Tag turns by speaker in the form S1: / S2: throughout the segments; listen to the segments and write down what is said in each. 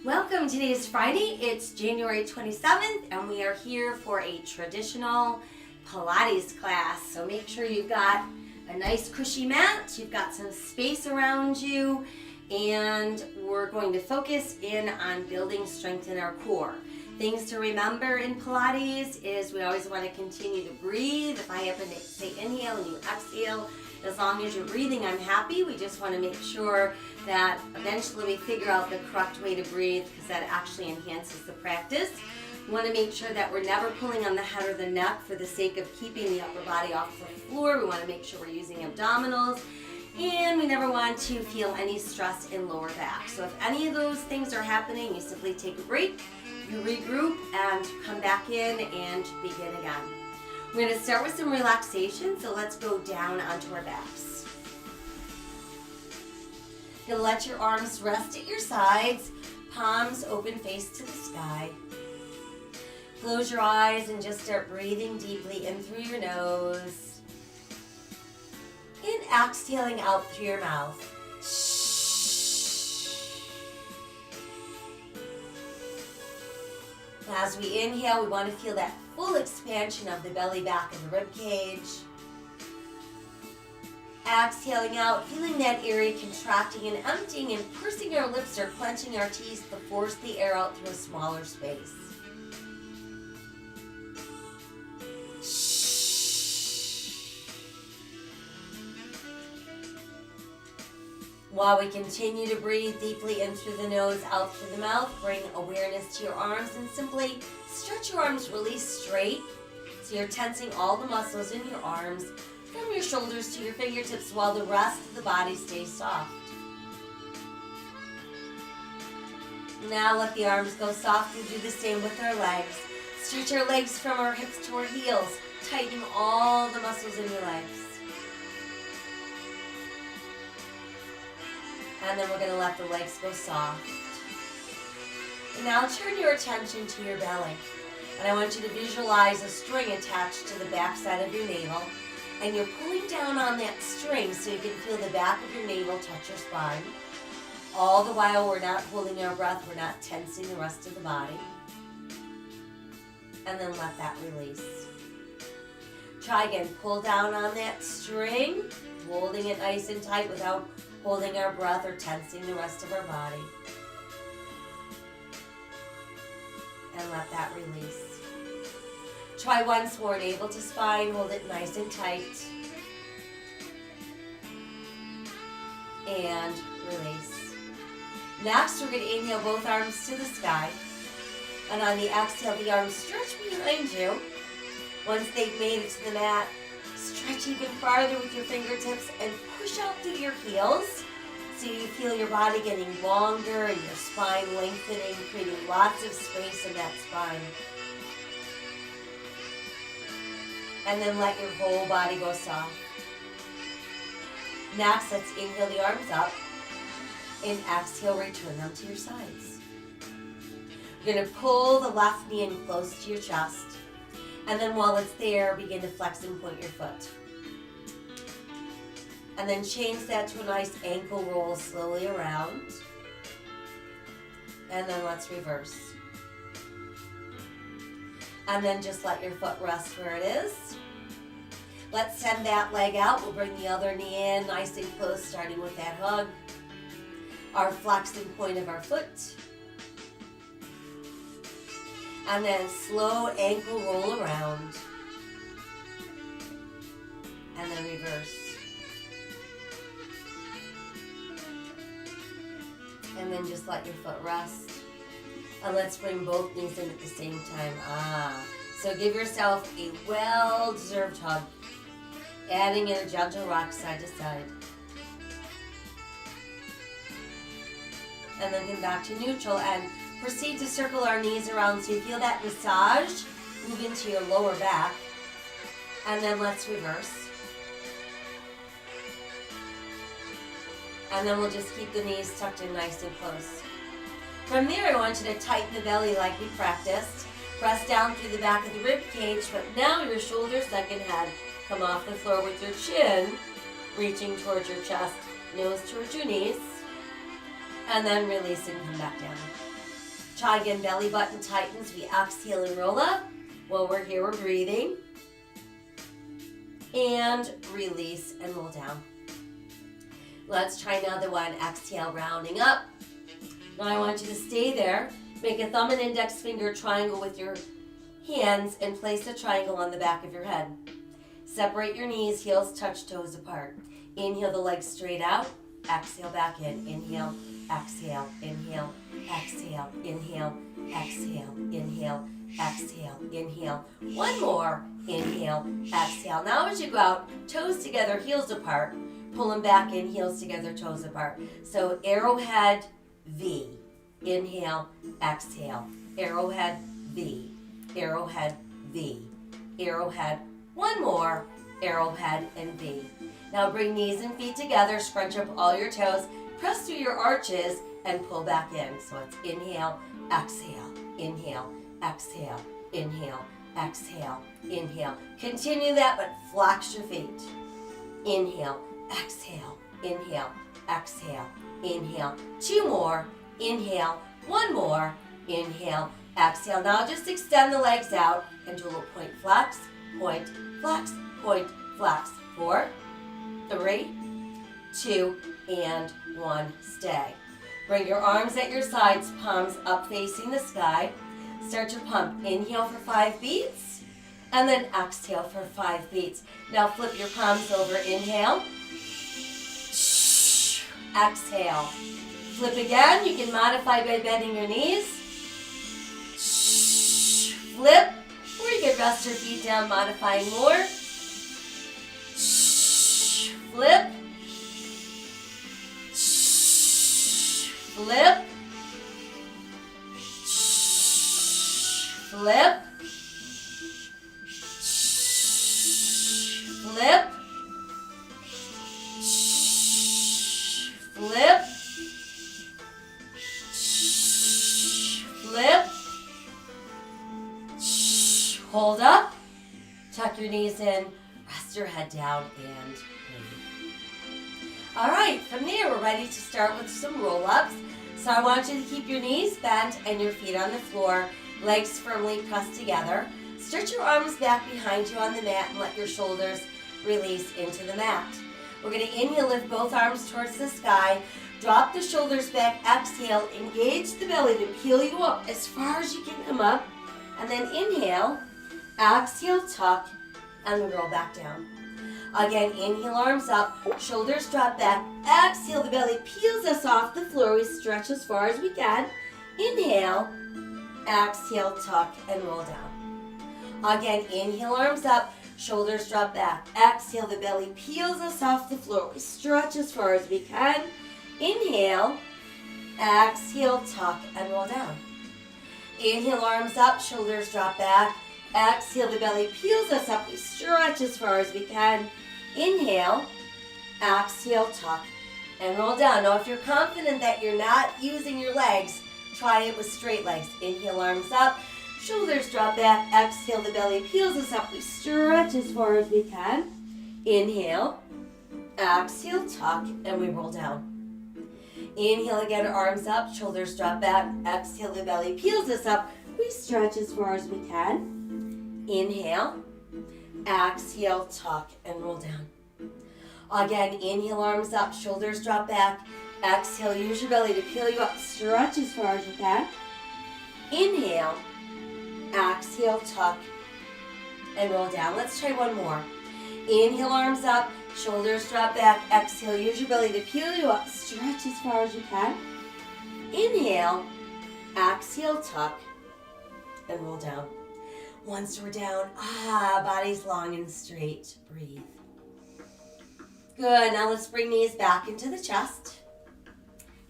S1: Welcome. Today is Friday. It's January 27th, and we are here for a traditional Pilates class. So make sure you've got a nice cushy mat, you've got some space around you, and we're going to focus in on building strength in our core. Things to remember in Pilates is we always want to continue to breathe. If I happen to say inhale and you exhale, as long as you're breathing, I'm happy. We just want to make sure that eventually we figure out the correct way to breathe because that actually enhances the practice. We want to make sure that we're never pulling on the head or the neck for the sake of keeping the upper body off the floor. We want to make sure we're using abdominals. And we never want to feel any stress in lower back. So if any of those things are happening, you simply take a break, you regroup, and come back in and begin again. We're going to start with some relaxation, so let's go down onto our backs. You'll let your arms rest at your sides, palms open face to the sky. Close your eyes and just start breathing deeply in through your nose. And exhaling out through your mouth. As we inhale, we want to feel that full expansion of the belly, back, and the rib cage. Exhaling out, feeling that area contracting and emptying and pursing our lips or clenching our teeth to force the air out through a smaller space. While we continue to breathe deeply in through the nose, out through the mouth, bring awareness to your arms and simply stretch your arms really straight. So you're tensing all the muscles in your arms from your shoulders to your fingertips while the rest of the body stays soft. Now let the arms go soft and do the same with our legs. Stretch our legs from our hips to our heels, tightening all the muscles in your legs. And then we're going to let the legs go soft. And now turn your attention to your belly. And I want you to visualize a string attached to the back side of your navel. And you're pulling down on that string so you can feel the back of your navel touch your spine. All the while we're not holding our breath, we're not tensing the rest of the body. And then let that release. Try again, pull down on that string, holding it nice and tight without holding our breath or tensing the rest of our body. And let that release. Try once more, navel to spine, hold it nice and tight. And release. Next, we're going to inhale both arms to the sky. And on the exhale, the arms stretch behind you. Once they've made it to the mat, stretch even farther with your fingertips and push out through your heels so you feel your body getting longer and your spine lengthening, creating lots of space in that spine. And then let your whole body go soft. Next, let's inhale the arms up and exhale, return them to your sides. You're going to pull the left knee in close to your chest. And then while it's there, begin to flex and point your foot. And then change that to a nice ankle roll slowly around. And then let's reverse. And then just let your foot rest where it is. Let's send that leg out. We'll bring the other knee in nice and close, starting with that hug. Our flexing point of our foot. And then slow ankle roll around. And then reverse. And then just let your foot rest. And let's bring both knees in at the same time. So give yourself a well-deserved hug. Adding in a gentle rock side to side. And then come back to neutral and proceed to circle our knees around so you feel that massage move into your lower back. And then let's reverse. And then we'll just keep the knees tucked in nice and close. From there, I want you to tighten the belly like we practiced. Press down through the back of the rib cage, but now your shoulders, neck, and head come off the floor with your chin reaching towards your chest, nose towards your knees, and then release and come back down. Try again, belly button tightens. We exhale and roll up. While we're here, we're breathing. And release and roll down. Let's try another one. Exhale, rounding up. Now I want you to stay there. Make a thumb and index finger triangle with your hands and place the triangle on the back of your head. Separate your knees, heels touch, toes apart. Inhale the legs straight out. Exhale back in. Inhale, exhale, inhale, exhale, inhale, exhale, inhale, exhale, inhale. One more. Inhale, exhale. Now as you go out, toes together, heels apart. Pull them back in, heels together, toes apart. So arrowhead, V. Inhale, exhale. Arrowhead, V. Arrowhead, V. Arrowhead. One more. Arrowhead and V. Now bring knees and feet together, scrunch up all your toes, press through your arches, and pull back in. So it's inhale, exhale, inhale, exhale, inhale, exhale, inhale. Continue that, but flex your feet. Inhale, exhale, inhale, exhale, inhale. Two more. Inhale. One more. Inhale, exhale. Now just extend the legs out and do a little point flex, point flex, point flex. 4, 3, 2, and 1. Stay. Bring your arms at your sides, palms up facing the sky. Start to pump. Inhale for 5 beats, and then exhale for 5 beats. Now flip your palms over. Inhale. Exhale. Flip again. You can modify by bending your knees. Flip, or you can rest your feet down, modifying more. Flip. Flip. Flip. Flip. Flip. Flip. Hold up. Tuck your knees in. Rest your head down and breathe. All right, from there we're ready to start with some roll-ups. So I want you to keep your knees bent and your feet on the floor, legs firmly pressed together. Stretch your arms back behind you on the mat and let your shoulders release into the mat. We're going to inhale, lift both arms towards the sky. Drop the shoulders back, exhale, engage the belly to peel you up as far as you can come up. And then inhale, exhale, tuck, and roll back down. Again, inhale, arms up, shoulders drop back. Exhale, the belly peels us off the floor. We stretch as far as we can. Inhale, exhale, tuck, and roll down. Again, inhale, arms up, shoulders drop back. Exhale, the belly peels us off the floor. We stretch as far as we can. Inhale, exhale, tuck, and roll down. Inhale, arms up, shoulders drop back. Exhale, the belly peels us up. We stretch as far as we can. Inhale, exhale, tuck, and roll down. Now, if you're confident that you're not using your legs, try it with straight legs. Inhale, arms up, shoulders drop back. Exhale, the belly peels us up. We stretch as far as we can. Inhale, exhale, tuck, and we roll down. Inhale again, arms up, shoulders drop back. Exhale, the belly peels us up. We stretch as far as we can. Inhale, exhale, tuck, and roll down. Again, inhale, arms up, shoulders drop back. Exhale, use your belly to peel you up. Stretch as far as you can. Inhale, exhale, tuck, and roll down. Let's try one more. Inhale, arms up, shoulders drop back. Exhale, use your belly to peel you up. Stretch as far as you can. Inhale, exhale, tuck, and roll down. Once we're down, body's long and straight. Breathe. Good. Now let's bring knees back into the chest.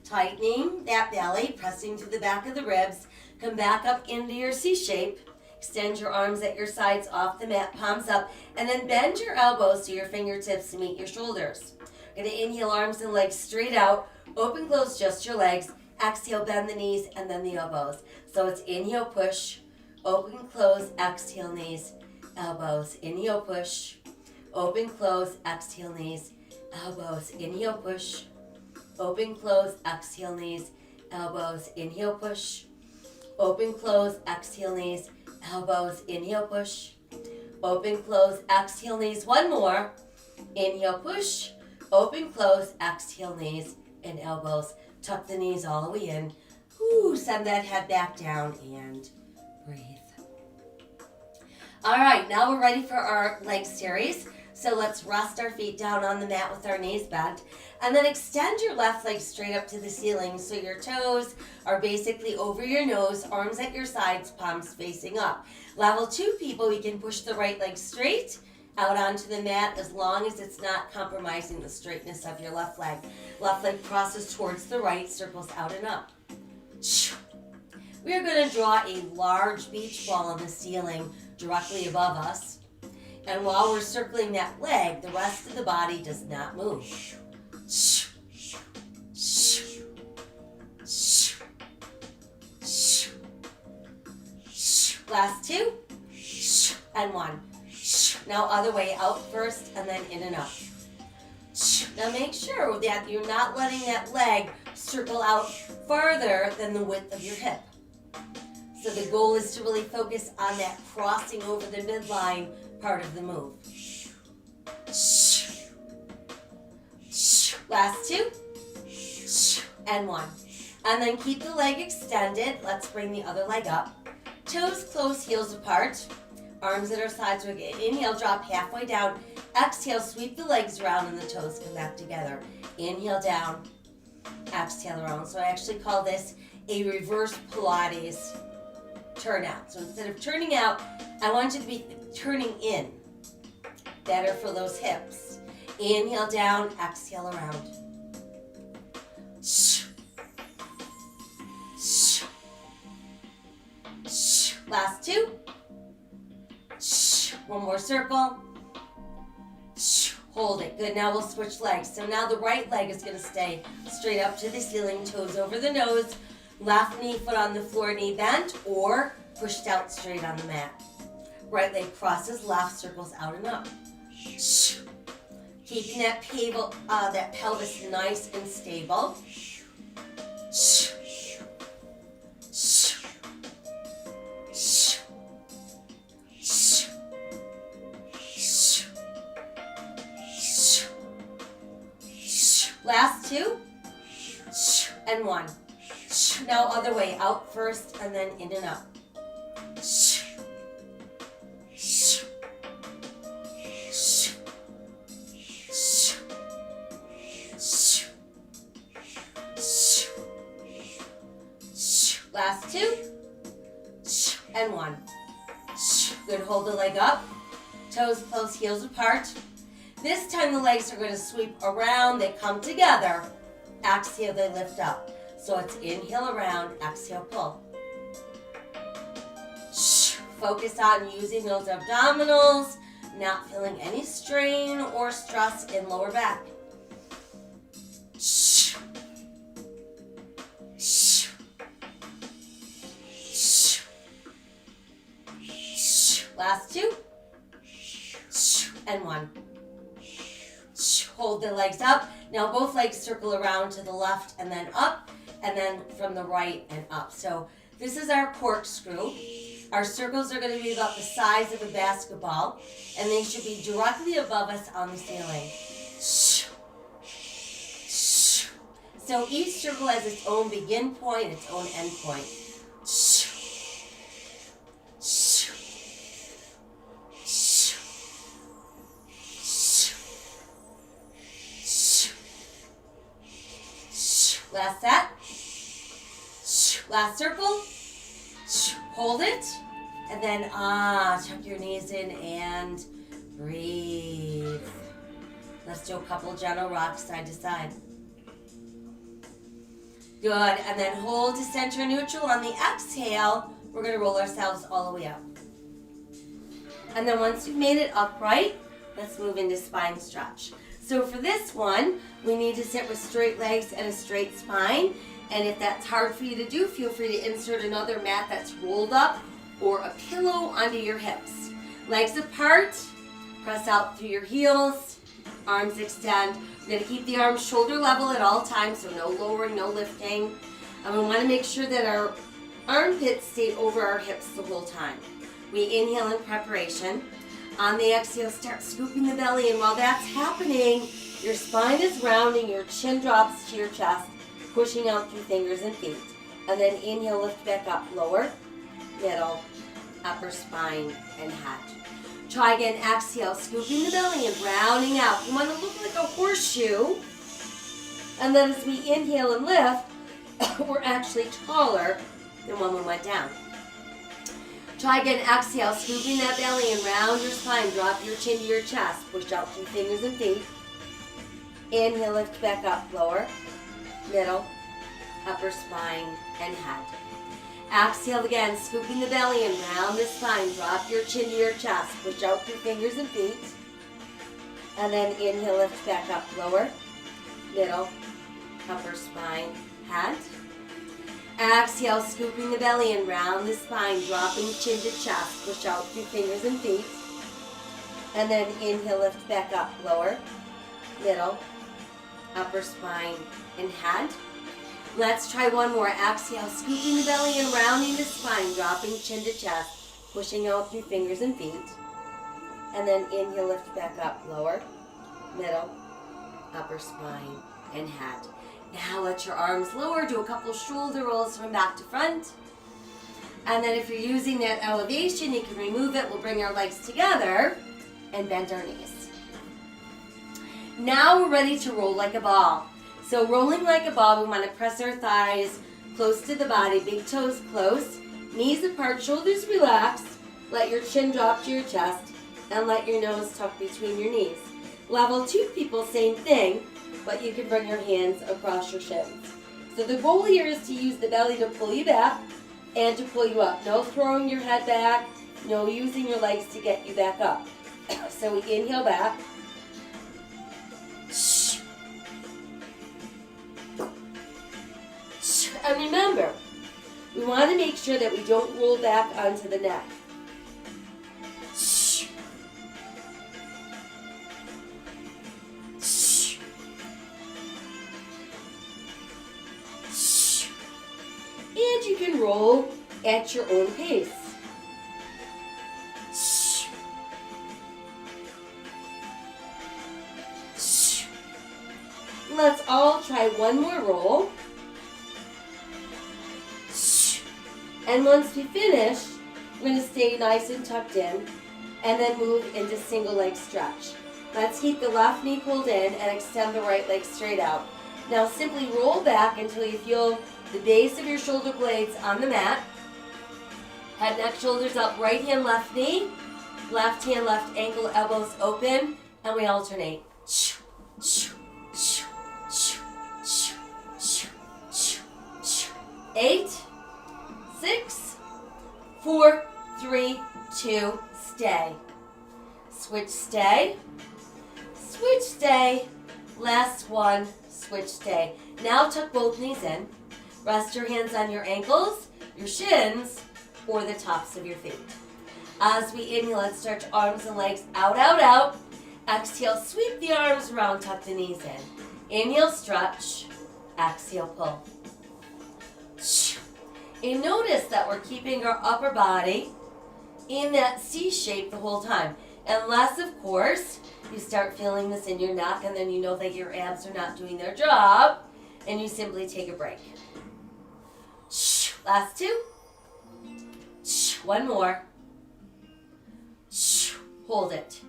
S1: Tightening that belly, pressing to the back of the ribs. Come back up into your C shape. Extend your arms at your sides off the mat, palms up, and then bend your elbows to your fingertips to meet your shoulders. You're going to inhale, arms and legs straight out. Open, close just your legs. Exhale, bend the knees and then the elbows. So it's inhale, push. Open, close, exhale, knees, elbows. Inhale, push. Open, close, exhale, knees, elbows. Inhale, push. Open, close, exhale, knees, elbows. Inhale, push. Open, close, exhale knees, elbows, inhale, push. Open, close, exhale knees. One more. Inhale, push. Open, close, exhale knees and elbows. Tuck the knees all the way in. Whew, send that head back down and breathe. All right, now we're ready for our leg series. So let's rest our feet down on the mat with our knees bent. And then extend your left leg straight up to the ceiling so your toes are basically over your nose, arms at your sides, palms facing up. Level 2 people, you can push the right leg straight out onto the mat as long as it's not compromising the straightness of your left leg. Left leg crosses towards the right, circles out and up. We are going to draw a large beach ball on the ceiling directly above us. And while we're circling that leg, the rest of the body does not move. Last 2. And 1. Now other way, out first and then in and up. Now make sure that you're not letting that leg circle out farther than the width of your hip. So the goal is to really focus on that crossing over the midline part of the move. Last 2. And 1. And then keep the leg extended. Let's bring the other leg up. Toes close, heels apart. Arms at our sides. We're going to inhale, drop halfway down. Exhale, sweep the legs around and the toes come back together. Inhale down. Exhale around. So I actually call this a reverse Pilates turn out. So instead of turning out, I want you to be turning in. Better for those hips. Inhale down, exhale around. Last 2. One more circle. Hold it. Good. Now we'll switch legs. So now the right leg is going to stay straight up to the ceiling, toes over the nose, left knee, foot on the floor, knee bent, or pushed out straight on the mat. Right leg crosses, left circles out and up. Keeping that pelvis nice and stable. Last 2. And 1. Now other way, out first and then in and up. Last 2. And 1. Good, hold the leg up. Toes close, heels apart. This time the legs are going to sweep around, they come together. Exhale, they lift up. So it's inhale around, exhale, pull. Focus on using those abdominals, not feeling any strain or stress in lower back. Last 2. And 1. Hold the legs up. Now both legs circle around to the left and then up, and then from the right and up. So this is our corkscrew. Our circles are going to be about the size of a basketball, and they should be directly above us on the ceiling. So each circle has its own begin point, its own end point. Last set. Last circle. Hold it. And then tuck your knees in and breathe. Let's do a couple gentle rocks side to side. Good. And then hold to center neutral. On the exhale, we're going to roll ourselves all the way up. And then once you've made it upright, let's move into spine stretch. So for this one, we need to sit with straight legs and a straight spine. And if that's hard for you to do, feel free to insert another mat that's rolled up or a pillow under your hips. Legs apart, press out through your heels, arms extend. We're going to keep the arms shoulder level at all times, so no lowering, no lifting. And we want to make sure that our Armpits stay over our hips the whole time. We inhale in preparation. On the exhale, start scooping the belly, and while that's happening, your spine is rounding, your chin drops to your chest, pushing out through fingers and feet. And then inhale, lift back up, lower, middle, upper spine, and head. Try again, exhale, scooping the belly and rounding out. You want to look like a horseshoe. And then as we inhale and lift, we're actually taller than when we went down. Try again, exhale, scooping that belly and round your spine. Drop your chin to your chest. Push out through fingers and feet. Inhale, lift back up, lower, middle, upper spine, and head. Exhale again, scooping the belly and round the spine. Drop your chin to your chest. Push out through fingers and feet. And then inhale, lift back up, lower, middle, upper spine, head. Exhale, scooping the belly and round the spine. Dropping chin to chest. Push out through fingers and feet. And then inhale, lift back up, lower, middle, upper spine, and head. Let's try one more. Exhale, scooping the belly and rounding the spine, dropping chin to chest, pushing out through fingers and feet. And then inhale, lift back up, lower, middle, upper spine, and head. Now let your arms lower, do a couple shoulder rolls from back to front. And then if you're using that elevation, you can remove it. We'll bring our legs together and bend our knees. Now we're ready to roll like a ball. So rolling like a ball, we want to press our thighs close to the body, big toes close, knees apart, shoulders relaxed. Let your chin drop to your chest and let your nose tuck between your knees. Level 2 people, same thing, but you can bring your hands across your shins. So the goal here is to use the belly to pull you back and to pull you up. No throwing your head back, no using your legs to get you back up. So we inhale back. And remember, we want to make sure that we don't roll back onto the neck. And you can roll at your own pace. Let's all try one more roll. And once we finish, we're going to stay nice and tucked in and then move into single leg stretch. Let's keep the left knee pulled in and extend the right leg straight out. Now simply roll back until you feel the base of your shoulder blades on the mat. Head, neck, shoulders up, right hand, left knee, left hand, left ankle, elbows open, and we alternate. 8, 6, 4, 3, 2, stay. Switch, stay. Switch, stay. Last one, switch, stay. Now tuck both knees in. Rest your hands on your ankles, your shins, or the tops of your feet. As we inhale, let's stretch arms and legs out, out, out. Exhale, sweep the arms around, tuck the knees in. Inhale, stretch. Exhale, pull. And notice that we're keeping our upper body in that C shape the whole time. Unless, of course, you start feeling this in your neck and then you know that your abs are not doing their job and you simply take a break. Last 2. One more. Hold it.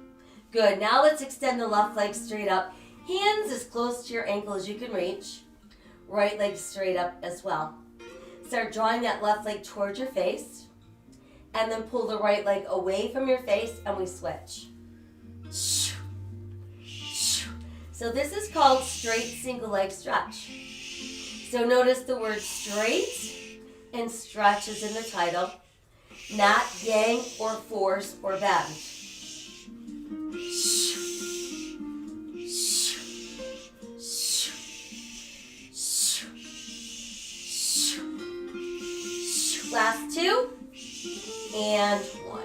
S1: Good. Now let's extend the left leg straight up. Hands as close to your ankle as you can reach. Right leg straight up as well. Start drawing that left leg towards your face. And then pull the right leg away from your face and we switch. So this is called straight single leg stretch. So notice the word straight and stretch is in the title. Not yank or force or bend. Last 2 and 1.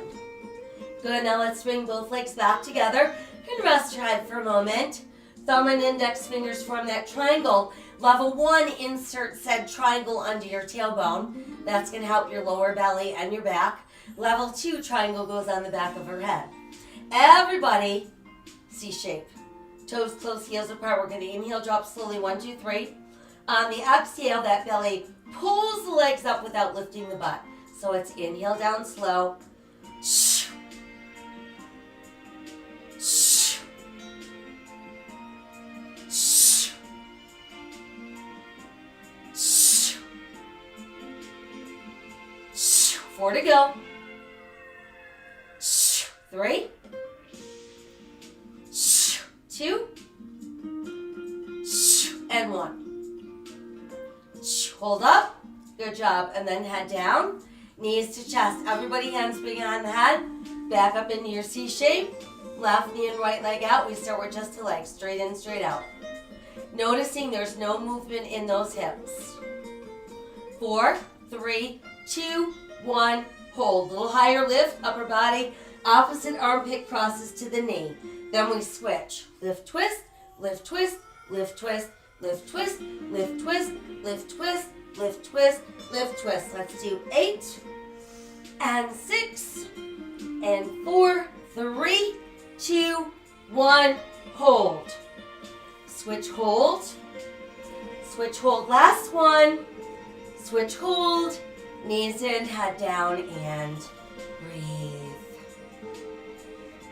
S1: Good, now let's bring both legs back together and rest your head for a moment. Thumb and index fingers form that triangle. Level 1, insert said triangle under your tailbone. That's going to help your lower belly and your back. Level 2, triangle goes on the back of her head. Everybody, C shape. Toes close, heels apart. We're going to inhale, drop slowly, 1, 2, 3. On the exhale, that belly pulls the legs up without lifting the butt. So it's inhale down slow. Shh. Shh. Shh. Shh. Shh. 4 to go. Shh. 3. Shh. 2. Shh. And 1. Hold up. Good job. And then head down. Knees to chest. Everybody hands behind the head. Back up into your C shape. Left knee and right leg out. We start with just the legs. Straight in, straight out. Noticing there's no movement in those hips. 4, 3, 2, 1. Hold. Little higher lift. Upper body. Opposite armpit crosses to the knee. Then we switch. Lift, twist. Lift, twist. Lift, twist. Lift, twist, lift, twist, lift, twist, lift, twist, lift, twist. Let's do 8 and 6 and 4, 3, 2, 1. Hold. Switch, hold. Switch, hold. Last one. Switch, hold. Knees in, head down, and breathe.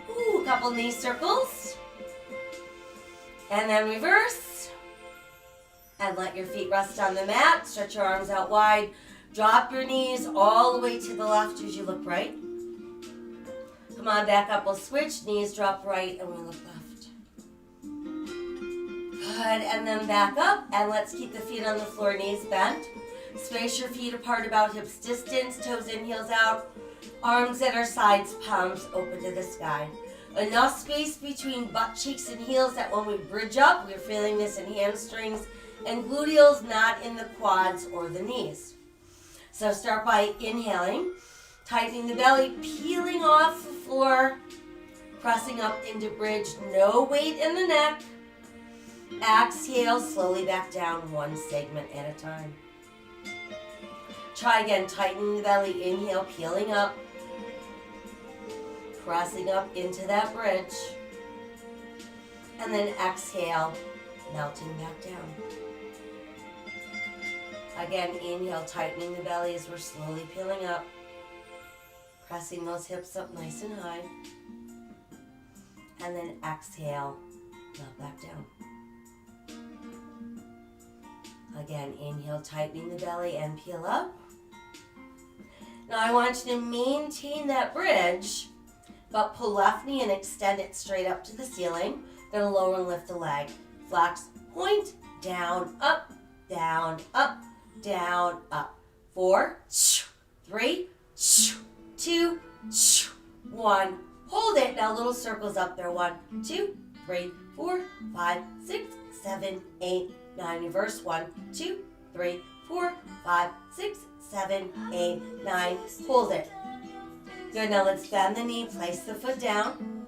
S1: Ooh, a couple knee circles. And then reverse. And let your feet rest on the mat. Stretch your arms out wide. Drop your knees all the way to the left as you look right. Come on, back up. We'll switch. Knees drop right and we look left. Good. And then back up. And let's keep the feet on the floor, knees bent. Space your feet apart about hips distance. Toes in, heels out. Arms at our sides, palms open to the sky. Enough space between butt cheeks and heels that when we bridge up, we're feeling this in hamstrings and gluteals, not in the quads or the knees. So start by inhaling, tightening the belly, peeling off the floor, pressing up into bridge, no weight in the neck. Exhale, slowly back down, one segment at a time. Try again, tightening the belly, inhale, peeling up, pressing up into that bridge, and then exhale, melting back down. Again, inhale, tightening the belly as we're slowly peeling up, pressing those hips up nice and high, and then exhale, melt back down. Again, inhale, tightening the belly and peel up. Now I want you to maintain that bridge, but pull left knee and extend it straight up to the ceiling. Then lower and lift the leg. Flex, point, down, up, down, up, down, up. 4, 3, 2, 1. Hold it. Now little circles up there. 1, 2, 3, 4, 5, 6, 7, 8, 9. Reverse. 1, 2, 3, 4, 5, 6, 7, 8, 9. Hold it. Good. Now let's bend the knee. Place the foot down.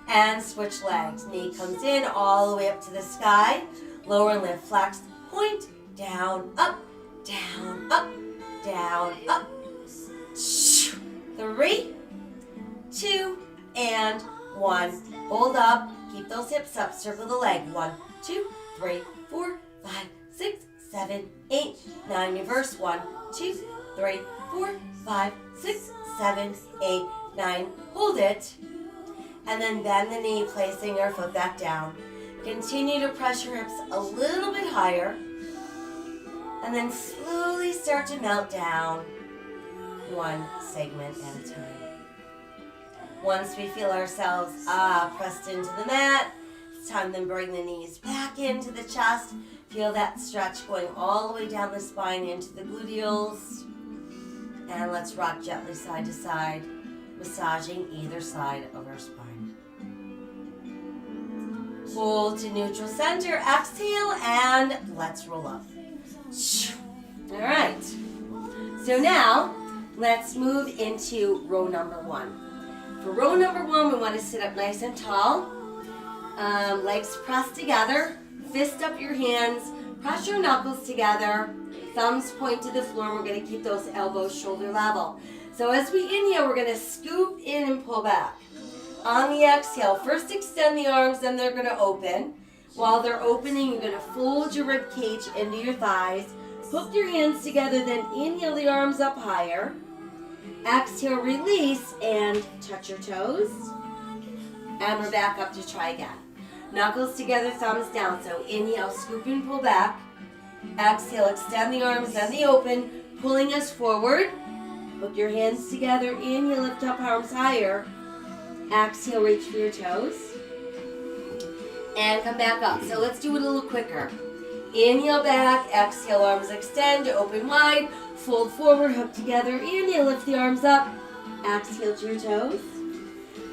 S1: And switch legs. Knee comes in all the way up to the sky. Lower and lift. Flex. Point. Down. Up. Down. Up. Down. Up. 3, 2, and 1. Hold up. Keep those hips up. Circle the leg. 1, 2, 3, 4, 5, 6, 7, 8, 9. Reverse. 1, 2, 3, 4, 5, 6, 7, 8, 9. Hold it. And then bend the knee, placing our foot back down. Continue to press your hips a little bit higher. And then slowly start to melt down, one segment at a time. Once we feel ourselves pressed into the mat, it's time to bring the knees back into the chest. Feel that stretch going all the way down the spine into the gluteals. And let's rock gently side to side, massaging either side of our spine. Hold to neutral center, exhale, and let's roll up. All right. So now, let's move into row number 1. For row number 1, we want to sit up nice and tall. Legs pressed together. Fist up your hands. Press your knuckles together, thumbs point to the floor, and we're going to keep those elbows shoulder level. So as we inhale, we're going to scoop in and pull back. On the exhale, first extend the arms, then they're going to open. While they're opening, you're going to fold your rib cage into your thighs. Hook your hands together, then inhale the arms up higher. Exhale, release, and touch your toes. And we're back up to try again. Knuckles together, thumbs down. So inhale, scoop and pull back. Exhale, extend the arms, then the open, pulling us forward. Hook your hands together. Inhale, lift up, arms higher. Exhale, reach for your toes. And come back up. So let's do it a little quicker. Inhale back, exhale, arms extend, open wide, fold forward, hook together. Inhale, lift the arms up. Exhale to your toes.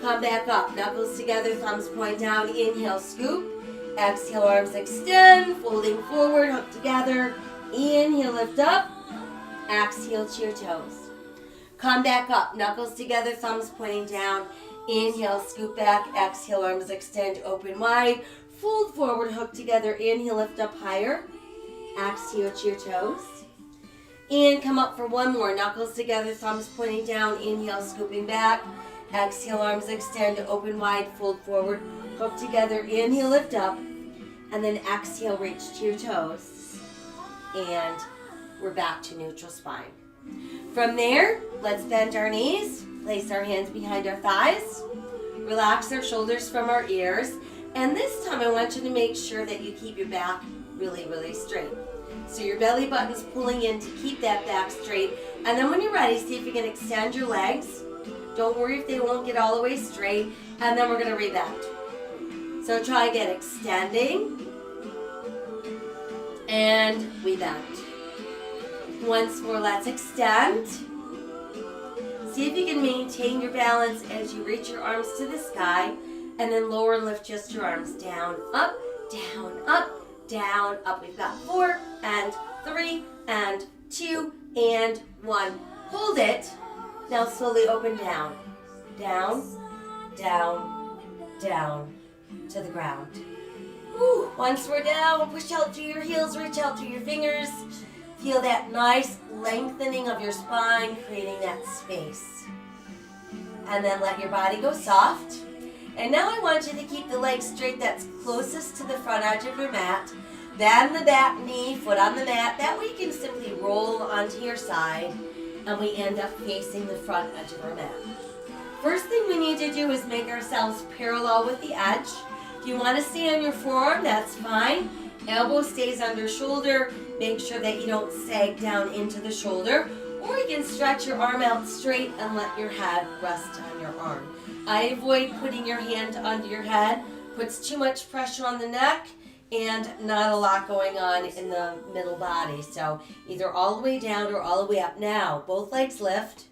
S1: Come back up, knuckles together, thumbs point down. Inhale, scoop. Exhale, arms extend, folding forward, hook together. Inhale, lift up. Exhale to your toes. Come back up, knuckles together, thumbs pointing down. Inhale, scoop back. Exhale, arms extend, open wide. Fold forward, hook together. Inhale, lift up higher. Exhale to your toes. And come up for one more. Knuckles together, thumbs pointing down. Inhale, scooping back. Exhale, arms extend, open wide, fold forward, hook together. Inhale, lift up. And then exhale, reach to your toes. And we're back to neutral spine. From there, let's bend our knees. Place our hands behind our thighs. Relax our shoulders from our ears. And this time I want you to make sure that you keep your back really, really straight. So your belly button's pulling in to keep that back straight. And then when you're ready, see if you can extend your legs. Don't worry if they won't get all the way straight. And then we're going to rebend. So try again, extending. And we bend. Once more, let's extend. See if you can maintain your balance as you reach your arms to the sky. And then lower and lift just your arms. Down, up, down, up, down, up. We've got 4 and 3 and 2 and 1. Hold it. Now slowly open down. Down, down, down to the ground. Whew. Once we're down, push out through your heels, reach out through your fingers. Feel that nice lengthening of your spine, creating that space. And then let your body go soft. And now I want you to keep the leg straight that's closest to the front edge of your mat. Bend the back knee, foot on the mat. That way you can simply roll onto your side and we end up facing the front edge of our mat. First thing we need to do is make ourselves parallel with the edge. If you want to stay on your forearm, that's fine. Elbow stays under shoulder. Make sure that you don't sag down into the shoulder. Or you can stretch your arm out straight and let your head rest on your arm. I avoid putting your hand under your head. Puts too much pressure on the neck and not a lot going on in the middle body. So either all the way down or all the way up. Now, both legs lift.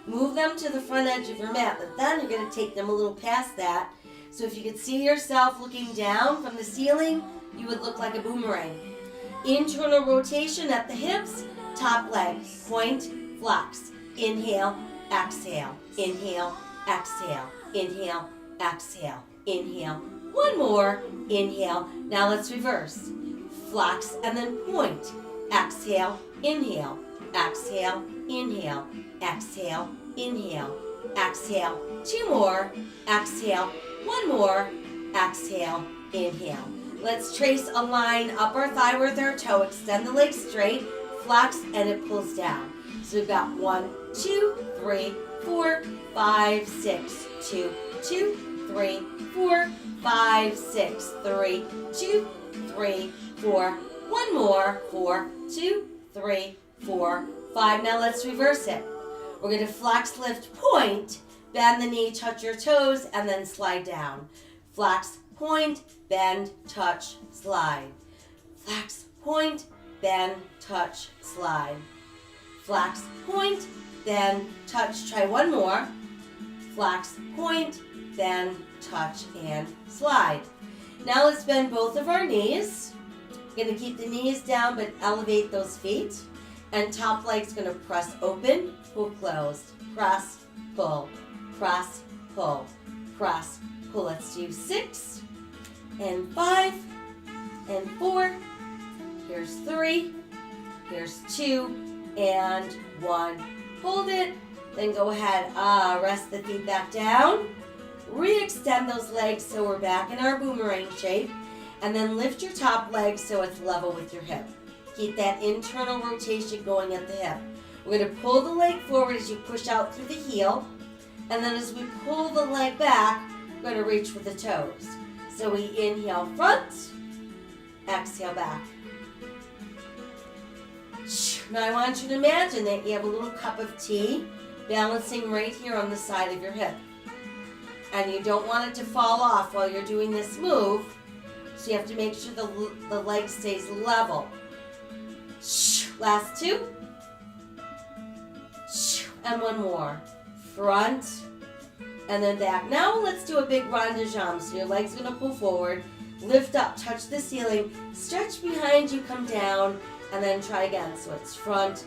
S1: Move them to the front edge of your mat, but then you're going to take them a little past that. So if you could see yourself looking down from the ceiling, you would look like a boomerang. Internal rotation at the hips, top leg, point, flex. Inhale, exhale, inhale, exhale, inhale, exhale, inhale. One more, inhale. Now let's reverse. Flex and then point. Exhale, inhale, exhale, inhale, exhale, inhale, exhale. 2 more, exhale. 1 more, exhale, inhale. Let's trace a line up our thigh with our toe. Extend the leg straight, flex, and it pulls down. So we've got 1, 2, 3, 4, 5, 6, 2, 2, 3, 4, 5, 6, 3, 2, 3, 4. 1 more, 4, 2, 3, 4, 5. Now let's reverse it. We're going to flex, lift, point, bend the knee, touch your toes, and then slide down. Flex, point, bend, touch, slide. Flex, point, bend, touch, slide. Flex, point, bend, touch. Try 1 more. Flex, point, bend, touch, and slide. Now let's bend both of our knees. We're going to keep the knees down but elevate those feet. And top leg's going to press open, pull closed. Press, pull, press, pull, press, pull. Let's do 6 and 5 and 4 Here's 3, here's 2, and 1. Hold it, then go ahead, rest the feet back down. Re-extend those legs so we're back in our boomerang shape. And then lift your top leg so it's level with your hip. Keep that internal rotation going at the hip. We're going to pull the leg forward as you push out through the heel. And then as we pull the leg back, we're going to reach with the toes. So we inhale front, exhale back. Now I want you to imagine that you have a little cup of tea balancing right here on the side of your hip. And you don't want it to fall off while you're doing this move. So you have to make sure the leg stays level. Last 2. And 1 more. Front and then back. Now let's do a big rond de jambe. So your leg's going to pull forward, lift up, touch the ceiling, stretch behind you, come down, and then try again. So it's front,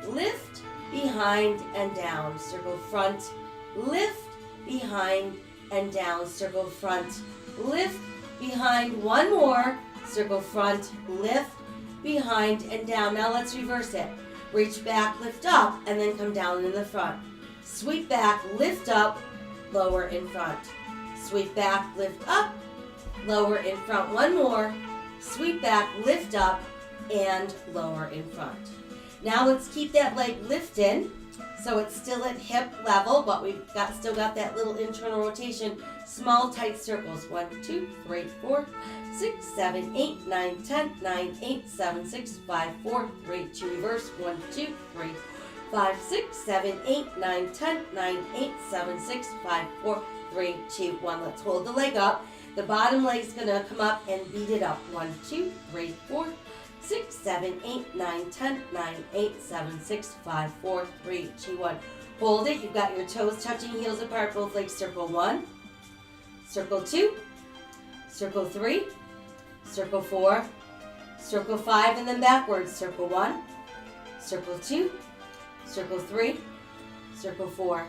S1: lift, behind, and down. Circle front, lift, behind, and down. Circle front, lift, behind. 1 more. Circle front, lift, behind, and down. Now let's reverse it. Reach back, lift up, and then come down in the front. Sweep back, lift up, lower in front. Sweep back, lift up, lower in front. 1 more. Sweep back, lift up, and lower in front. Now let's keep that leg lifted so it's still at hip level, but we've still got that little internal rotation. Small tight circles. 1, 2, 3, 4, 6, 7, 8, 9, 10, 9, 8, 7, 6, 5, 4, 3, 2, reverse. 1, 2, 3, 5, 6, 7, 8, 9, 10, 9, 8, 7, 6, 5, 4, 3, 2, 1. Let's hold the leg up. The bottom leg's going to come up and beat it up. 1, 2, 3, 4, 6, 7, 8, 9, 10, 9, 8, 7, 6, 5, 4, 3, 2, 1. Hold it. You've got your toes touching, heels apart, both legs. Circle 1, circle 2, circle 3, circle 4, circle 5, and then backwards. Circle 1, circle 2, circle 3, circle 4,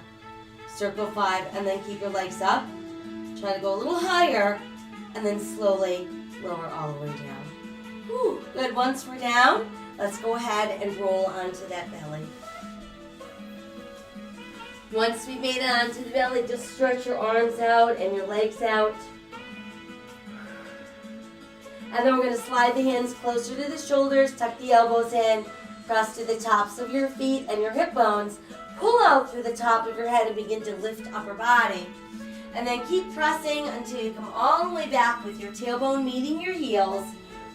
S1: circle 5, and then keep your legs up. Try to go a little higher, and then slowly lower all the way down. Whew, good. Once we're down, let's go ahead and roll onto that belly. Once we've made it onto the belly, just stretch your arms out and your legs out. And then we're going to slide the hands closer to the shoulders, tuck the elbows in, press to the tops of your feet and your hip bones. Pull out through the top of your head and begin to lift upper body. And then keep pressing until you come all the way back with your tailbone meeting your heels,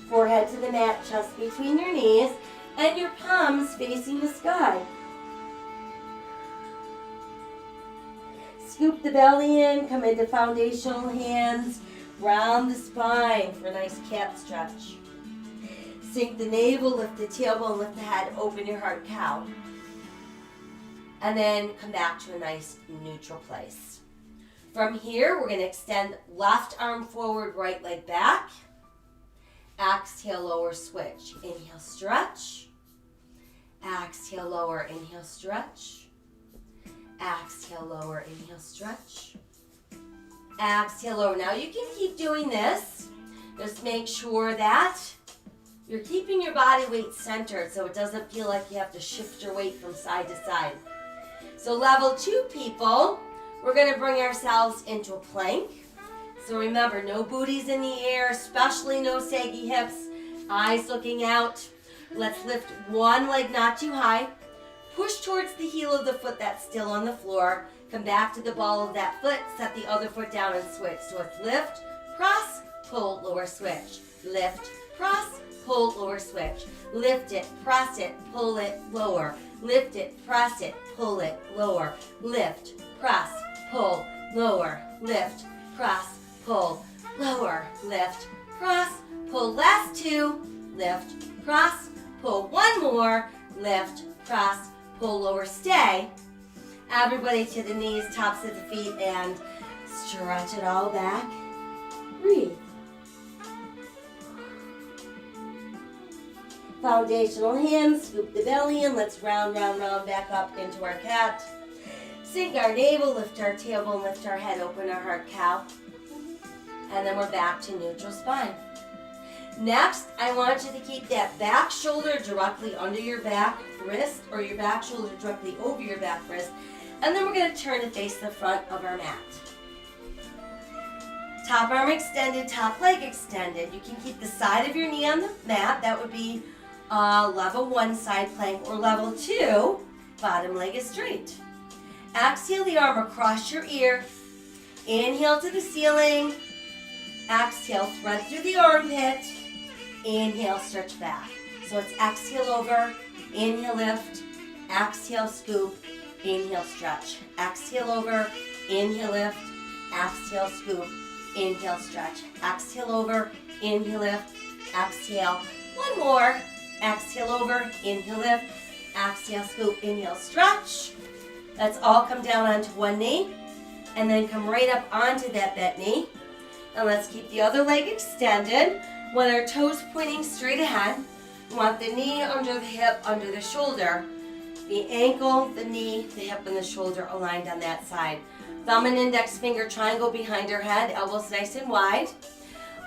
S1: forehead to the mat, chest between your knees, and your palms facing the sky. Scoop the belly in, come into foundational hands, round the spine for a nice cat stretch. Sink the navel, lift the tailbone, lift the head, open your heart, cow. And then come back to a nice neutral place. From here, we're going to extend left arm forward, right leg back. Exhale, lower, switch. Inhale, stretch. Exhale, lower, inhale, stretch. Exhale, lower, inhale, stretch. Exhale, lower. Now you can keep doing this. Just make sure that you're keeping your body weight centered so it doesn't feel like you have to shift your weight from side to side. So level 2 people, we're going to bring ourselves into a plank. So remember, no booties in the air, especially no saggy hips, eyes looking out. Let's lift one leg not too high. Push towards the heel of the foot that's still on the floor. Come back to the ball of that foot, set the other foot down and switch. So it's lift, press, pull, lower, switch. Lift, press, pull, lower, switch. Lift it, press it, pull it, lower. Lift it, press it, pull it, lower. Lift, press, pull, lower. Lift, press, pull, lower. Lift, press, pull. Last 2. Lift, press, pull. 1 more. Lift, press, pull, lower. Stay. Everybody to the knees, tops of the feet, and stretch it all back. Breathe. Foundational hands, scoop the belly in. Let's round, round, round back up into our cat. Sink our navel, lift our tailbone, lift our head, open our heart, cow. And then we're back to neutral spine. Next, I want you to keep that back shoulder directly under your back wrist, or your back shoulder directly over your back wrist. And then we're going to turn to face the front of our mat. Top arm extended, top leg extended. You can keep the side of your knee on the mat. That would be level 1 side plank, or level 2, bottom leg is straight. Exhale the arm across your ear. Inhale to the ceiling. Exhale, thread through the armpit. Inhale, stretch back. So it's exhale over, inhale, lift, exhale, scoop, inhale, stretch. Exhale over, inhale, lift, exhale, scoop, inhale, stretch. Exhale over, inhale, lift, exhale. One more. Exhale over, inhale, lift, exhale, scoop, inhale, stretch. Let's all come down onto one knee and then come right up onto that bent knee. And let's keep the other leg extended with our toes pointing straight ahead. We want the knee under the hip, under the shoulder. The ankle, the knee, the hip, and the shoulder aligned on that side. Thumb and index finger triangle behind our head, elbows nice and wide.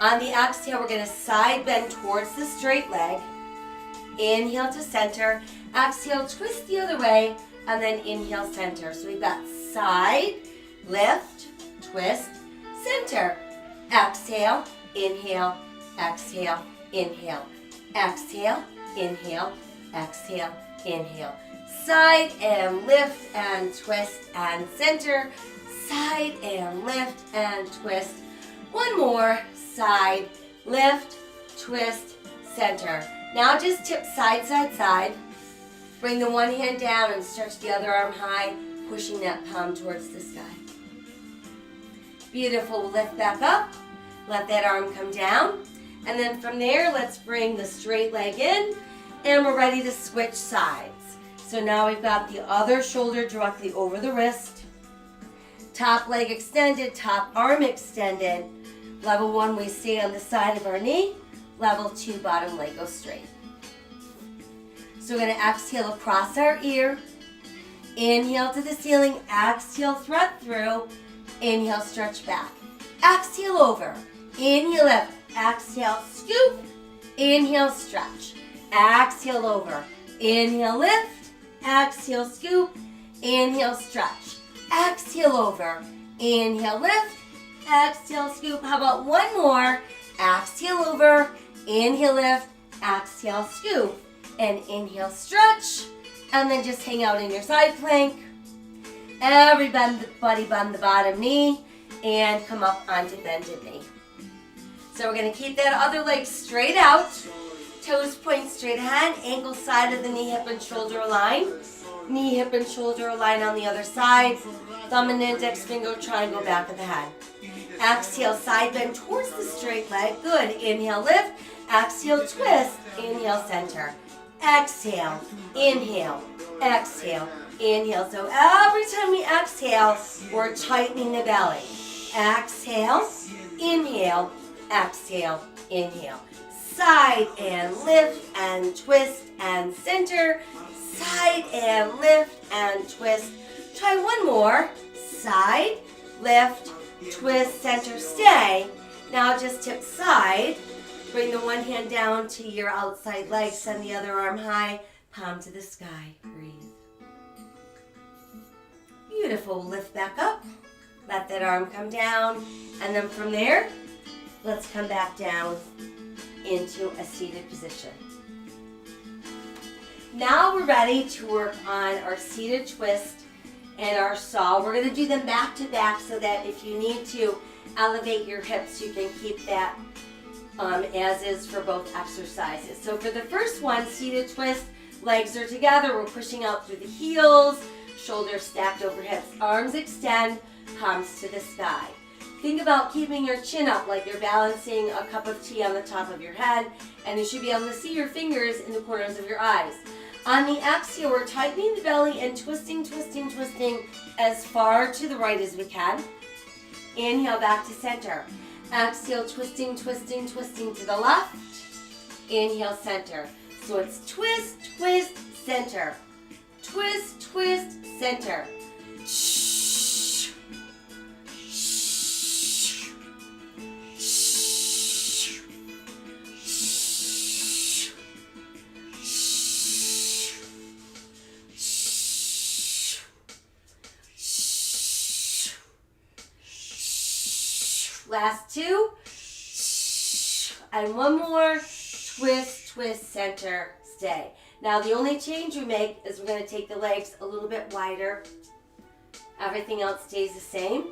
S1: On the exhale, we're going to side bend towards the straight leg. Inhale to center. Exhale, twist the other way, and then inhale, center. So we've got side, lift, twist, center. Exhale, inhale, exhale, inhale. Exhale, inhale, exhale, inhale. Side and lift and twist and center. Side and lift and twist. One more. Side, lift, twist, center. Now just tip side, side, side. Bring the one hand down and stretch the other arm high, pushing that palm towards the sky. Beautiful. Lift back up. Let that arm come down. And then from there, let's bring the straight leg in. And we're ready to switch sides. So now we've got the other shoulder directly over the wrist. Top leg extended, top arm extended. Level 1, we stay on the side of our knee. Level 2, bottom leg goes straight. So we're going to exhale across our ear. Inhale to the ceiling. Exhale, thread through. Inhale, stretch back. Exhale over. Inhale, lift. Exhale, scoop. Inhale, stretch. Exhale over. Inhale, lift. Exhale, scoop. Inhale, stretch. Exhale over. Inhale, lift. Exhale, scoop. How about one more? Exhale over. Inhale, lift. Exhale, scoop. And inhale, stretch. And then just hang out in your side plank. Everybody bend the bottom knee and come up onto bended knee. So we're going to keep that other leg straight out. Toes point straight ahead. Ankle side of the knee, hip, and shoulder align. Knee, hip, and shoulder align on the other side. Thumb and index finger triangle back of the head. Exhale, side bend towards the straight leg. Good. Inhale, lift. Exhale, twist. Inhale, center. Exhale, inhale, exhale, inhale. So every time we exhale, we're tightening the belly. Exhale, inhale, exhale, inhale. Side and lift and twist and center. Side and lift and twist. Try one more. Side, lift, twist, center, stay. Now just tip side. Bring the one hand down to your outside leg. Send the other arm high. Palm to the sky. Breathe. Beautiful. Lift back up. Let that arm come down. And then from there, let's come back down into a seated position. Now we're ready to work on our seated twist and our saw. We're going to do them back to back so that if you need to elevate your hips, you can keep that as is for both exercises. So for the first one, seated twist, legs are together. We're pushing out through the heels, shoulders stacked over hips, arms extend, palms to the sky. Think about keeping your chin up like you're balancing a cup of tea on the top of your head, and you should be able to see your fingers in the corners of your eyes. On the exhale, we're tightening the belly and twisting, twisting, twisting as far to the right as we can. Inhale, back to center. Exhale, twisting, twisting, twisting to the left. Inhale, center. So it's twist, twist, center. Twist, twist, center. Shh. Shh. Shh. Last two. And one more. Twist, twist, center, stay. Now the only change we make is we're going to take the legs a little bit wider. Everything else stays the same.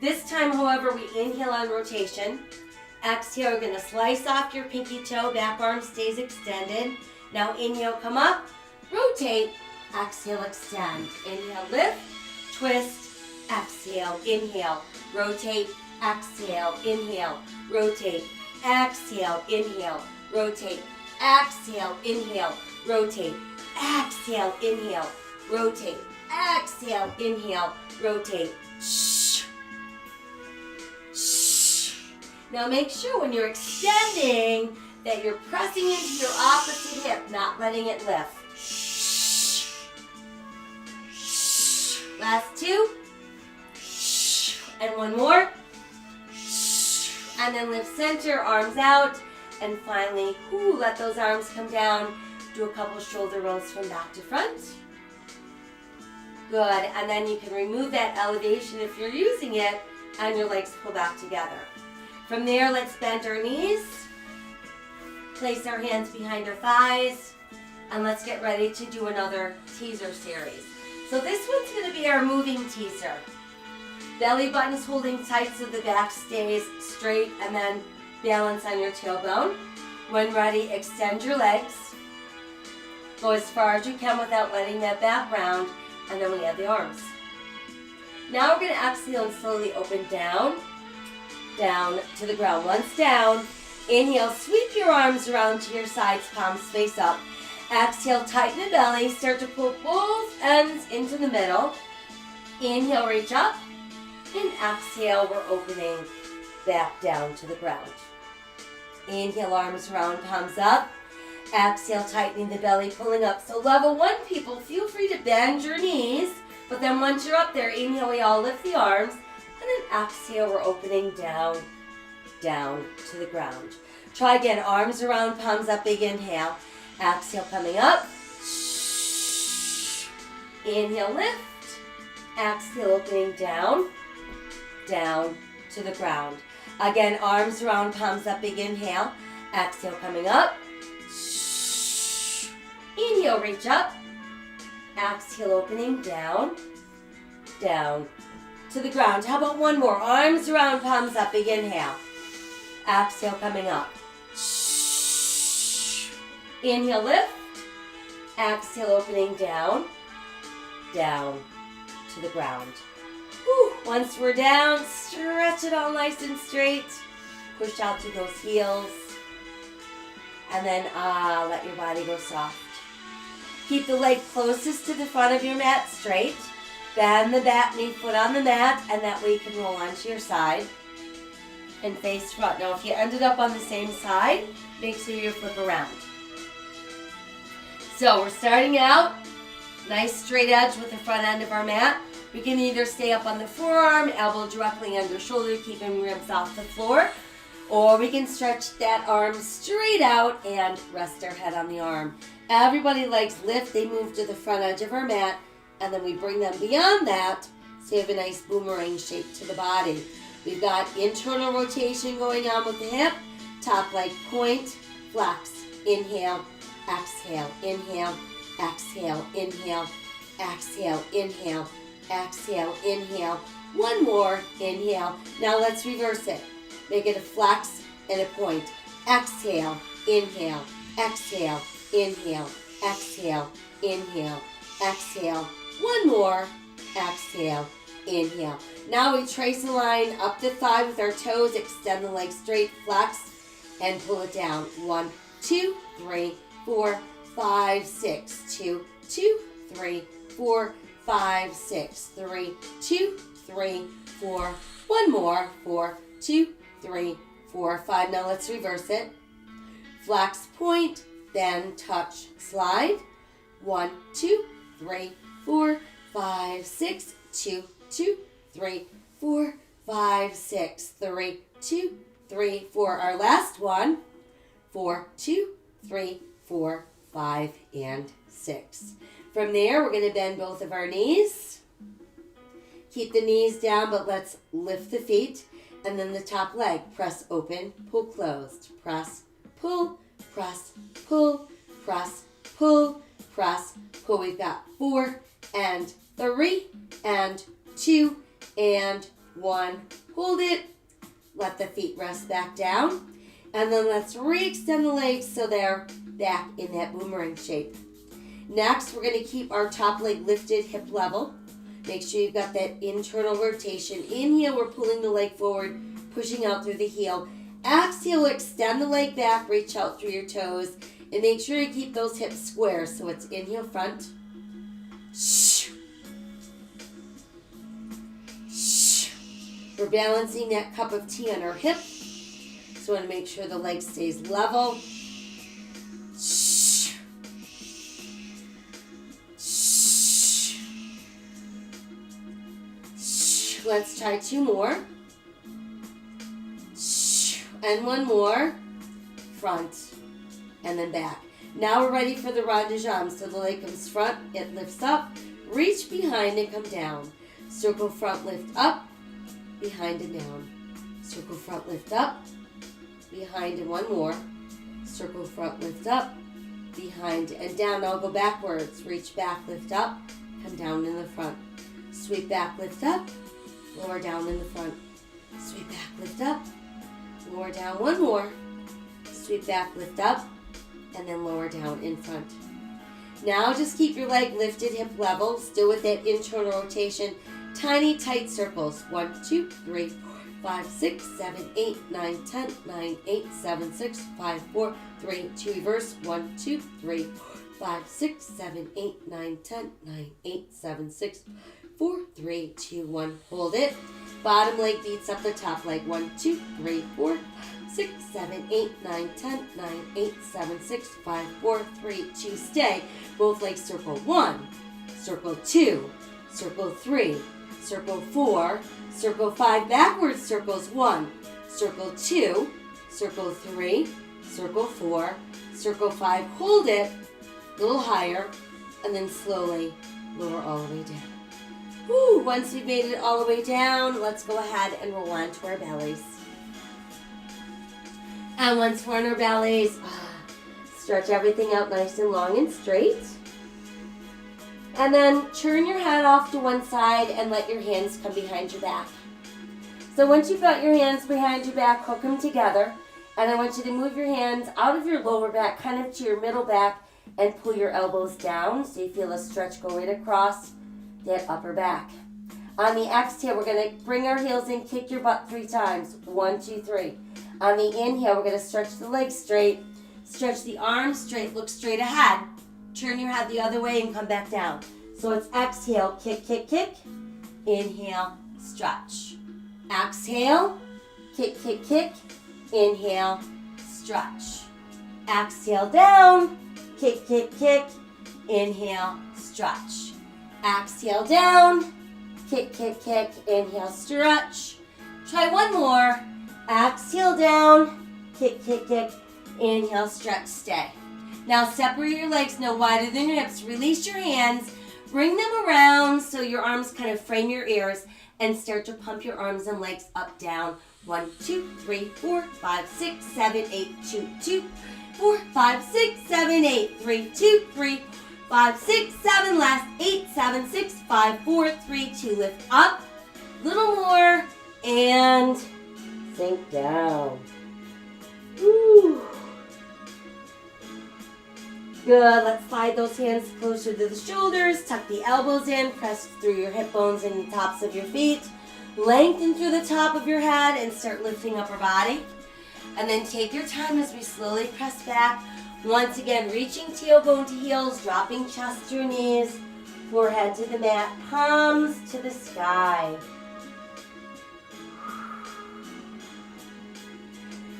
S1: This time, however, we inhale on rotation. Exhale, we're going to slice off your pinky toe. Back arm stays extended. Now inhale, come up. Rotate. Exhale, extend. Inhale, lift. Twist. Exhale. Inhale. Rotate. Exhale. Inhale. Rotate. Exhale. Inhale. Rotate. Exhale. Inhale. Rotate. Exhale. Inhale. Rotate. Exhale. Inhale. Rotate. Shh. Shh. Now make sure when you're extending that you're pressing into your opposite hip, not letting it lift. Shh. Shh. Last two. Shh. And one more. Shh. And then lift center, arms out. And finally, let those arms come down. Do a couple shoulder rolls from back to front. Good, and then you can remove that elevation if you're using it, and your legs pull back together. From there, let's bend our knees. Place our hands behind our thighs, and let's get ready to do another teaser series. So this one's going to be our moving teaser. Belly button's holding tight so the back stays straight, and then balance on your tailbone. When ready, extend your legs. Go as far as you can without letting that back round, and then we add the arms. Now we're going to exhale and slowly open down, down to the ground. Once down, inhale, sweep your arms around to your sides, palms face up. Exhale, tighten the belly, start to pull both ends into the middle. Inhale, reach up, and exhale, we're opening back down to the ground. Inhale, arms around, palms up. Exhale, tightening the belly, pulling up. So level one, people, feel free to bend your knees. But then once you're up there, inhale, we all lift the arms. And then exhale, we're opening down, down to the ground. Try again, arms around, palms up, big inhale. Exhale, coming up. Inhale, lift. Exhale, opening down, down to the ground. Again, arms around, palms up, big inhale. Exhale, coming up. Inhale, reach up. Exhale, opening down, down to the ground. How about one more? Arms around, palms up, big inhale. Exhale, coming up. Inhale, lift. Exhale, opening down, down to the ground. Once we're down, stretch it all nice and straight. Push out to those heels. And then let your body go soft. Keep the leg closest to the front of your mat straight. Bend the back knee foot on the mat, and that way you can roll onto your side and face front. Now if you ended up on the same side, make sure you flip around. So we're starting out, nice straight edge with the front end of our mat. We can either stay up on the forearm, elbow directly under shoulder, keeping ribs off the floor, or we can stretch that arm straight out and rest our head on the arm. Everybody's legs lift, they move to the front edge of our mat, and then we bring them beyond that, so you have a nice boomerang shape to the body. We've got internal rotation going on with the hip, top leg point, flex, inhale, exhale, inhale, exhale, inhale, exhale, inhale, exhale, inhale. One more, inhale. Now let's reverse it. Make it a flex and a point. Exhale, inhale, exhale, inhale, exhale, inhale, exhale. One more, exhale, inhale. Now we trace a line up the thigh with our toes, extend the leg straight, flex, and pull it down. 1, 2, 3, 4, 5, 6. 2, 2, 3, 4, 5, 6. 3, 2, 3, 4. One more. 4, 2, 3, 4, 5. Now let's reverse it. Flex, point, then touch, slide. 1, 2, 3, 4, 5, 6. 2, 2, 3, 4, 5, 6. 3, 2, 3, 4. Our last one. 4, 2, 3, 4, 5, and 6. From there, we're going to bend both of our knees. Keep the knees down, but let's lift the feet. And then the top leg, press open, pull closed, press, pull, press, pull, press, pull, press, pull. We've got 4 and 3 and 2 and 1. Hold it. Let the feet rest back down. And then let's re-extend the legs so they're back in that boomerang shape. Next, we're going to keep our top leg lifted, hip level. Make sure you've got that internal rotation. Inhale, we're pulling the leg forward, pushing out through the heel. Exhale, extend the leg back, reach out through your toes, and make sure you keep those hips square. So it's inhale, front. We're balancing that cup of tea on our hip. So we want to make sure the leg stays level. Let's try 2 more. And 1 more. Front. And then back. Now we're ready for the rond de jambe. So the leg comes front, it lifts up. Reach behind and come down. Circle front, lift up. Behind and down. Circle front, lift up. Behind and 1 more. Circle front, lift up. Behind and down. Now I'll go backwards. Reach back, lift up. Come down in the front. Sweep back, lift up. Lower down in the front. Sweep back, lift up. Lower down, 1 more. Sweep back, lift up. And then lower down in front. Now just keep your leg lifted, hip level. Still with that internal rotation. Tiny, tight circles. 1, 2, 3, 4, 5, 6, 7, 8, 9, 10, 9, 8, 7, 6, 5, 4, 3, 2, reverse. 1, 2, 3, 4, 5, 6, 7, 8, 9, 10, 9, 8, 7, 6, 4, 3, 2, 1. Hold it. Bottom leg beats up the top leg. 1, 2, 3, 4, 6, 7, 8, 9, 10, 9, 8, 7, 6, 5, 4, 3, 2. Stay. Both legs circle. 1, circle 2, circle 3, circle 4, circle 5. Backwards circles. 1, circle 2, circle 3, circle 4, circle 5. Hold it. A little higher. And then slowly lower all the way down. Woo, once we've made it all the way down, let's go ahead and roll onto our bellies. And once we're on our bellies, stretch everything out nice and long and straight. And then turn your head off to one side and let your hands come behind your back. So once you've got your hands behind your back, hook them together. And I want you to move your hands out of your lower back, kind of to your middle back, and pull your elbows down so you feel a stretch go right across that upper back. On the exhale, we're going to bring our heels in, kick your butt 3 times. 1, 2, 3. On the inhale, we're going to stretch the legs straight, stretch the arms straight, look straight ahead. Turn your head the other way and come back down. So it's exhale, kick, kick, kick. Inhale, stretch. Exhale, kick, kick, kick. Inhale, stretch. Exhale down, kick, kick, kick. Inhale, stretch. Exhale down, kick, kick, kick. Inhale, stretch. Try 1 more. Exhale down, kick, kick, kick. Inhale, stretch, stay. Now separate your legs no wider than your hips. Release your hands. Bring them around so your arms kind of frame your ears and start to pump your arms and legs up, down. 1, 2, 3, 4, 5, 6, 7, 8, 2, 2, 4, 5, 6, 7, 8, 3, 2, 3, 5, 6, 7, last 8, 7, 6, 5, 4, 3, 2. Lift up, little more, and sink down. Woo. Good. Let's slide those hands closer to the shoulders. Tuck the elbows in. Press through your hip bones and the tops of your feet. Lengthen through the top of your head and start lifting upper body. And then take your time as we slowly press back. Once again, reaching tailbone to heels, dropping chest to your knees, forehead to the mat, palms to the sky.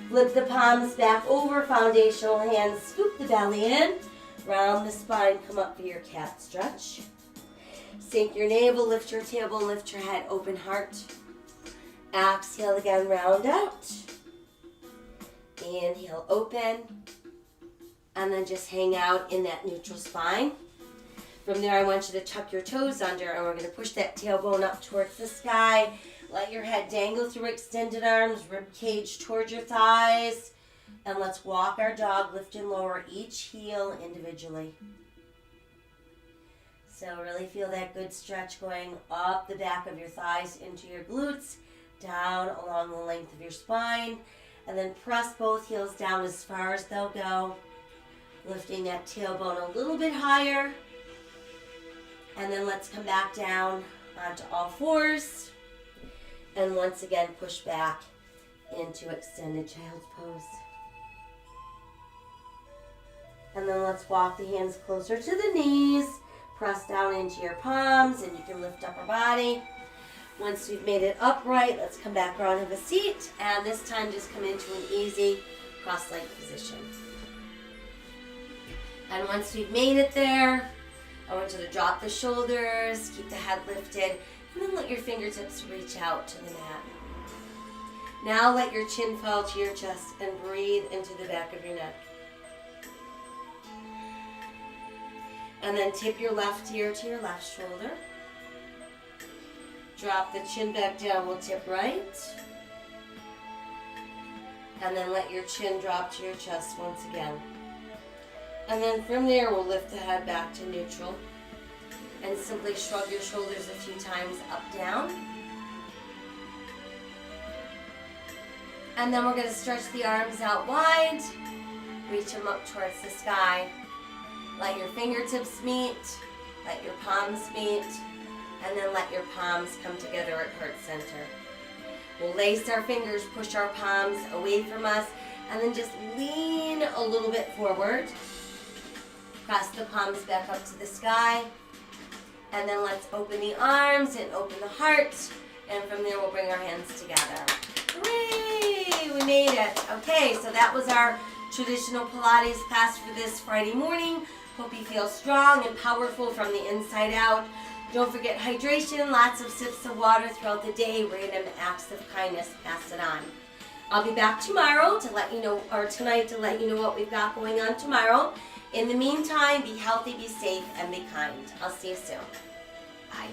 S1: Flip the palms back over, foundational hands, scoop the belly in, round the spine, come up for your cat stretch. Sink your navel, lift your tailbone, lift your head, open heart. Exhale again, round out. Inhale, open. And then just hang out in that neutral spine. From there, I want you to tuck your toes under, and we're going to push that tailbone up towards the sky. Let your head dangle through extended arms, rib cage towards your thighs. And let's walk our dog, lift and lower each heel individually. So really feel that good stretch going up the back of your thighs into your glutes, down along the length of your spine. And then press both heels down as far as they'll go. Lifting that tailbone a little bit higher. And then let's come back down onto all fours. And once again, push back into extended child's pose. And then let's walk the hands closer to the knees. Press down into your palms, and you can lift upper body. Once you've made it upright, let's come back around have a seat. And this time, just come into an easy cross-legged position. And once you've made it there, I want you to drop the shoulders, keep the head lifted, and then let your fingertips reach out to the mat. Now let your chin fall to your chest and breathe into the back of your neck. And then tip your left ear to your left shoulder. Drop the chin back down, we'll tip right. And then let your chin drop to your chest once again. And then from there, we'll lift the head back to neutral. And simply shrug your shoulders a few times up, down. And then we're going to stretch the arms out wide. Reach them up towards the sky. Let your fingertips meet. Let your palms meet. And then let your palms come together at heart center. We'll lace our fingers, push our palms away from us, and then just lean a little bit forward. Press the palms back up to the sky. And then let's open the arms and open the heart. And from there, we'll bring our hands together. Hooray! We made it. Okay, so that was our traditional Pilates class for this Friday morning. Hope you feel strong and powerful from the inside out. Don't forget hydration, lots of sips of water throughout the day, random acts of kindness, pass it on. I'll be back tomorrow to let you know, or tonight to let you know what we've got going on tomorrow. In the meantime, be healthy, be safe, and be kind. I'll see you soon. Bye.